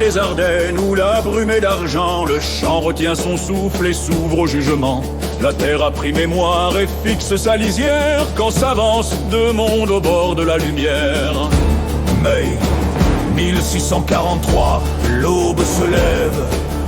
les Ardennes où la brume est d'argent, le chant retient son souffle et s'ouvre au jugement. La terre a pris mémoire et fixe sa lisière quand s'avance deux mondes au bord de la lumière. Mai 1643, l'aube se lève.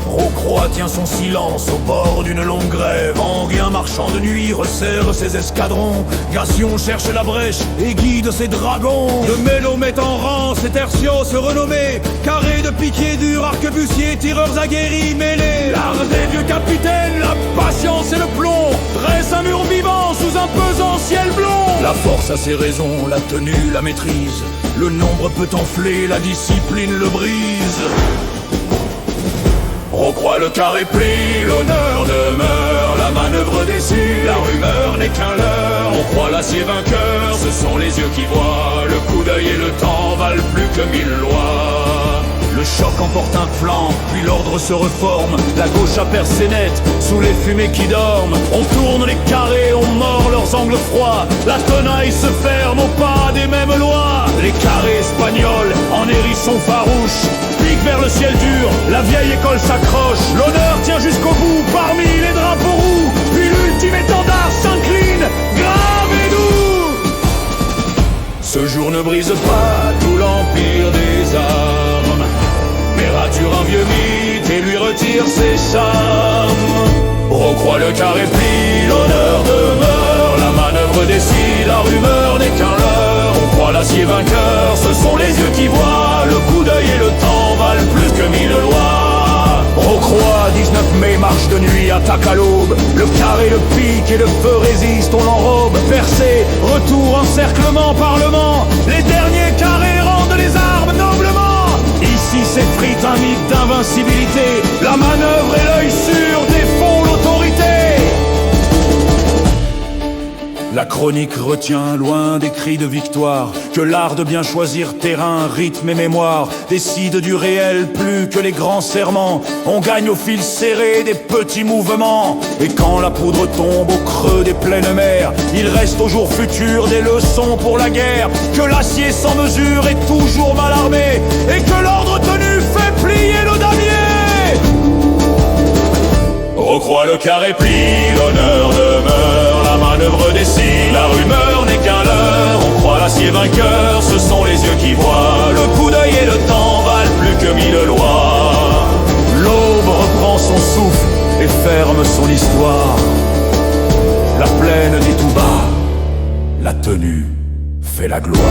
Rocroi tient son silence au bord d'une longue grève. Henri, un marchand de nuit, resserre ses escadrons. Gassion cherche la brèche et guide ses dragons. De Mello met en rang ses tertios renommés. Carrés de piquiers durs, arquebusiers, tireurs aguerris mêlés. L'art des vieux capitaines, la patience et le plomb dresse un mur vivant sous un pesant ciel blond. La force a ses raisons, la tenue, la maîtrise. Le nombre peut enfler, la discipline le brise. Rocroi le carré plie, l'honneur demeure, la manœuvre décide, la rumeur n'est qu'un leurre. On croit l'acier vainqueur, ce sont les yeux qui voient, le coup d'œil et le temps valent plus que 1000 lois. Le choc emporte un flanc, puis l'ordre se reforme, la gauche aperce ses nets, sous les fumées qui dorment. On tourne les carrés, on mord leurs angles froids, la tenaille se ferme au pas des mêmes lois. Les carrés espagnols, en hérissons farouches, piquent vers le ciel dur, la vieille école s'accroche. L'honneur tient jusqu'au bout, parmi les drapeaux roux, puis l'ultime étendard s'incline, grave et doux. Ce jour ne brise pas tout l'empire des armes, mais rature un vieux mythe et lui retire ses charmes. Rocroi le carré plie, l'honneur demeure, la manœuvre décide, la rumeur n'est qu'un leurre. On croit l'acier vainqueur, ce sont les yeux qui voient, le coup d'œil et le temps valent plus que 1000 lois. Rocroi, 19 mai, marche de nuit, attaque à l'aube. Le carré, le pique et le feu résistent, on l'enrobe. Percé, retour, encerclement, parlement. Les derniers carrés rendent les armes noblement. Ici s'effrite un mythe d'invincibilité, la manœuvre et l'œil sûr défont l'autorité. La chronique retient, loin des cris de victoire, que l'art de bien choisir terrain, rythme et mémoire décide du réel plus que les grands serments. On gagne au fil serré des petits mouvements, et quand la poudre tombe au creux des pleines mers, il reste au jour futur des leçons pour la guerre. Que l'acier sans mesure est toujours mal armé, et que l'ordre tenu fait plier le damier. Rocroi le carré plie, l'honneur demeure, la manœuvre décide, la rumeur n'est qu'un leurre. On croit l'acier vainqueur, ce sont les yeux qui voient, le coup d'œil et le temps valent plus que 1000 lois. L'aube reprend son souffle et ferme son histoire. La plaine dit tout bas, la tenue fait la gloire.